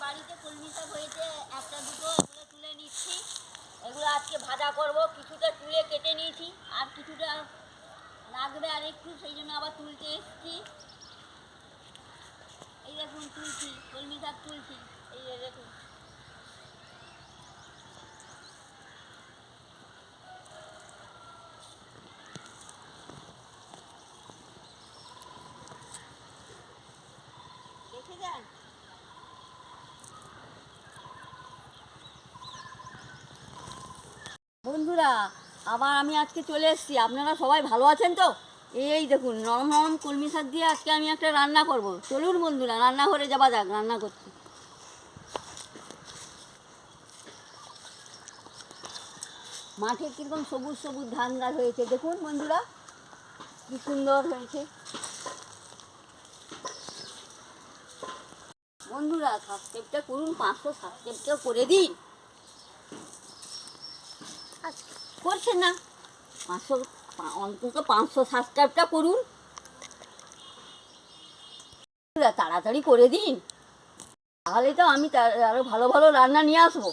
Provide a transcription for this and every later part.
বাড়িতে কলমি শাক হয়েছে একটা দুটো, এগুলো তুলে নিচ্ছি। এগুলো আজকে ভাজা করব। কিছুটা তুলে কেটে নিয়েছি, আর কিছুটা লাগবে আর একটু, সেই জন্য আবার তুলতে এসেছি। এই দেখুন তুলছি, কলমি শাক তুলছি, এই দেখুন। দেখে যান। বন্ধুরা, আবার আমি আজকে চলে এসেছি। আপনারা সবাই ভালো আছেন তো? এই দেখুন, নরম নরম কলমি শাক দিয়ে আজকে আমি একটা রান্না করব। চলুন বন্ধুরা, রান্নাঘরে যাওয়া যাক রান্না করতে। মাঠে কীরকম সবুজ সবুজ ধান গাছ হয়েছে দেখুন বন্ধুরা, কি সুন্দর হয়েছে। বন্ধুরা, সাবস্ক্রাইবটা করুন, 500 সাবস্ক্রাইবটা করে দিন। করছেন না? 500, অন্তত 500 সাবস্ক্রাইবটা করুন। তাড়াতাড়ি করে দিন, তাহলে তো আমি আরও ভালো ভালো রান্না নিয়ে আসবো।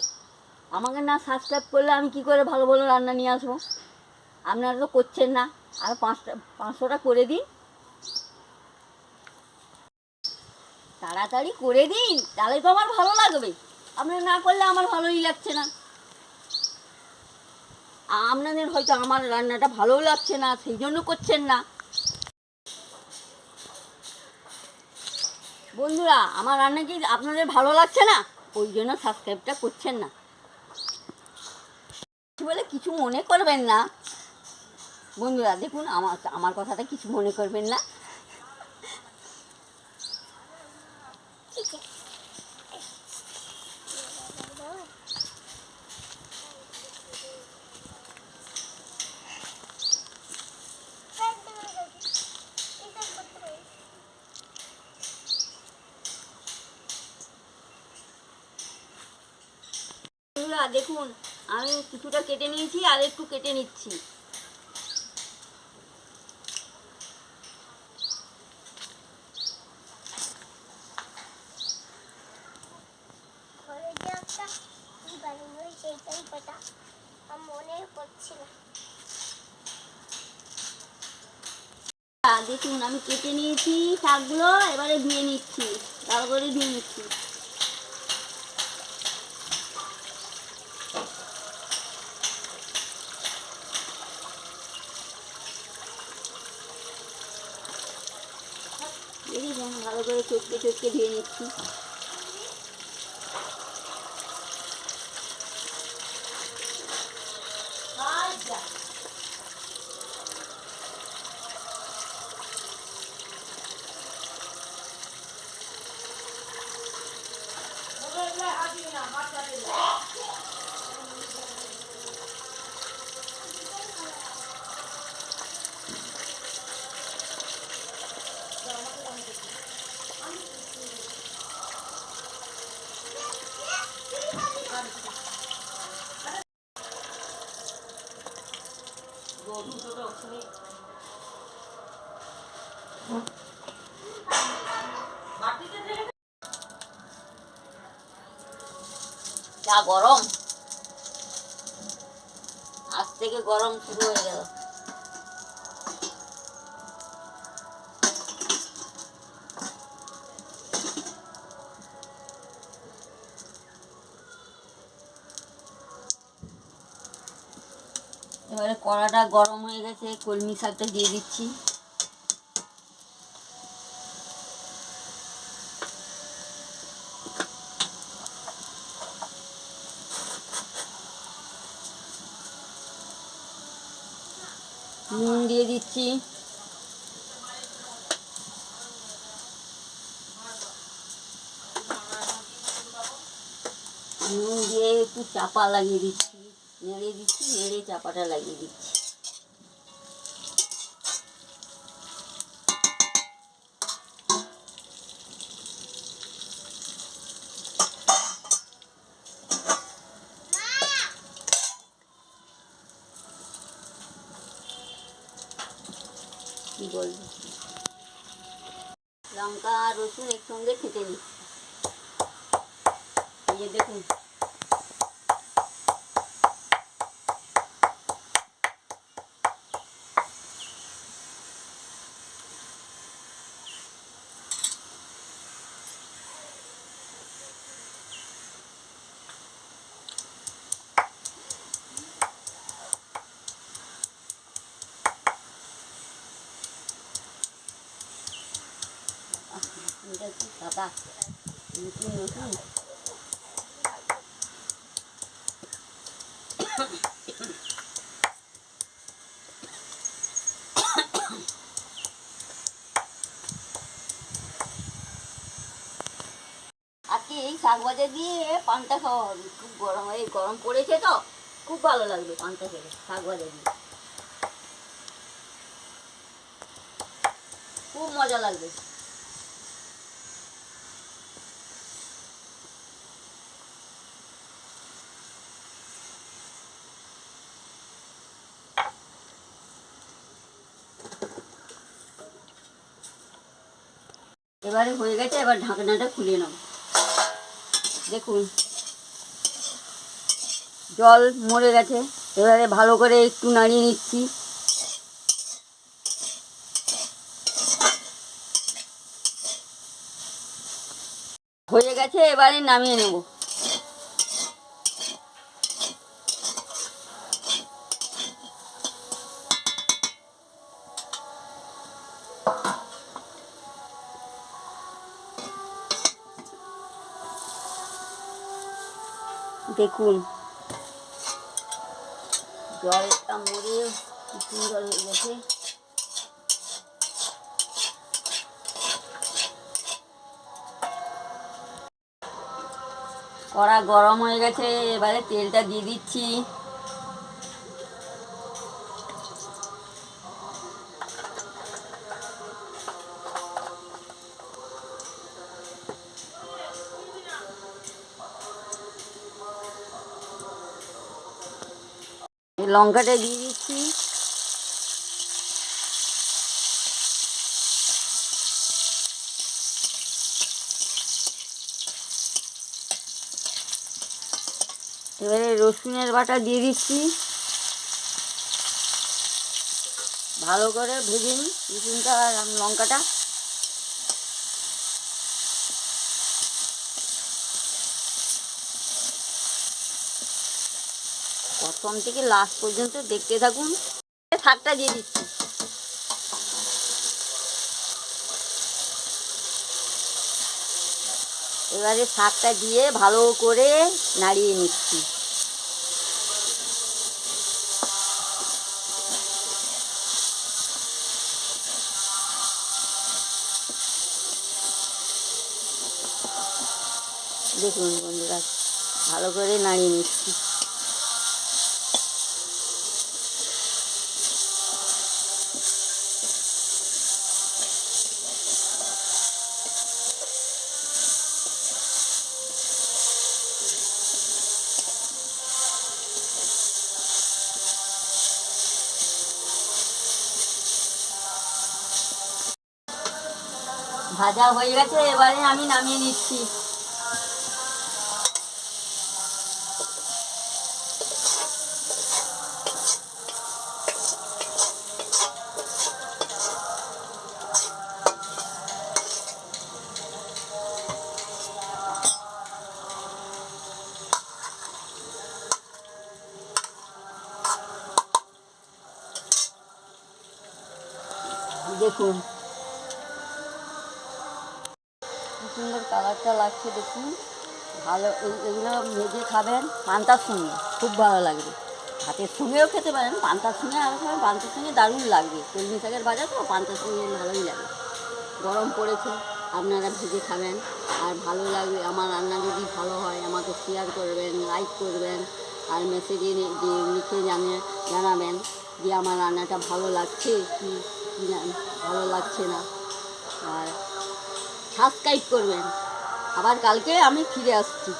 আমাকে না সাবস্ক্রাইব করলে আমি কি করে ভালো ভালো রান্না নিয়ে আসবো? আপনারা তো করছেন না। আর 500টা করে দিন, তাড়াতাড়ি করে দিন, তাহলে তো আমার ভালো লাগবে। আপনারা না করলে আমার ভালোই লাগছে না। আপনাদের হয়তো আমার রান্নাটা ভালোও লাগছে না, সেই জন্য করছেন না। বন্ধুরা, আমার রান্না কি আপনাদের ভালো লাগছে না? ওই জন্য সাবস্ক্রাইবটা করছেন না বলে কিছু মনে করবেন না। বন্ধুরা দেখুন, আমার কথাটা কিছু মনে করবেন না। বন্ধুরা দেখুন, আমি কিছুটা কেটে নিয়েছি, আর একটু কেটে নিচ্ছি। দেখুন আমি কেটে নিয়েছি শাকগুলো, এবারে ধুয়ে নিচ্ছি, ভালো করে ধুয়ে নিচ্ছি। দেখেছেন, ভালো করে চটকে চটকে ধুয়ে নিচ্ছি। যা গরম, আজ থেকে গরম শুরু হয়ে গেল। এবারে কড়াটা গরম হয়ে গেছে, কলমি শাকটা দিয়ে দিচ্ছি। নুন দিয়ে দিচ্ছি। নুন দিয়ে একটু চাপা লাগিয়ে দিচ্ছি, নেড়ে দিচ্ছি, নেড়ে চাপাটা লাগিয়ে দিচ্ছি। কি বলবো, লঙ্কা আর রসুন একসঙ্গে খেতে নিচ্ছি। যে দেখুন এটা কি সাদা নতুন নতুন আজকে এই শাক ভাজা দিয়ে পান্তা খাওয়া হবে, খুব গরম, এই গরম পড়েছে তো খুব ভালো লাগবে পান্তা খেলে শাক ভাজা দিয়ে, খুব মজা লাগবে। এবারে হয়ে গেছে, এবার ঢাকনাটা খুলে নাও। দেখুন জল মরে গেছে, এবারে ভালো করে একটু নাড়িয়ে নিচ্ছি। হয়ে গেছে, এবারে নামিয়ে নেব। দেখুন জলটা মরে কি সুন্দর হয়ে গেছে। কড়া গরম হয়ে গেছে, এবারে তেলটা দিয়ে দিচ্ছি। লঙ্কাটা দিয়ে দিচ্ছি। এবারে রসুনের বাটা দিয়ে দিচ্ছি, ভালো করে ভেজে নিই রসুনটা আর লঙ্কাটা। প্রথম থেকে লাস্ট পর্যন্ত দেখতে থাকুন। শাকটা দিয়ে দিচ্ছি। এবারে শাকটা দিয়ে ভালো করে নাড়িয়ে নিচ্ছি। দেখুন বন্ধুরা ভালো করে নাড়িয়ে নিচ্ছি। ভাজা হয়ে গেছে, এবারে আমি নামিয়ে নিচ্ছি। দেখুন কি সুন্দর কালারটা লাগছে, দেখুন ভালো। এগুলো ভেজে খাবেন পান্তার সঙ্গে, খুব ভালো লাগবে। ভাতের সঙ্গেও খেতে পারেন, পান্তার সঙ্গে আরও খাবেন, পান্তার সঙ্গে দারুণ লাগবে। কলমি শাকের ভাজা তো পান্তার সঙ্গে ভালোই লাগে। গরম পড়েছে, আপনারা ভেজে খাবেন আর ভালো লাগবে। আমার রান্না যদি ভালো হয় আমাকে শেয়ার করবেন, লাইক করবেন আর মেসেজে লিখে জানাবেন যে আমার রান্নাটা ভালো লাগছে কি ভালো লাগছে না। আর সাবস্ক্রাইব করবেন। আবার কালকে আমি ফিরে আসছি।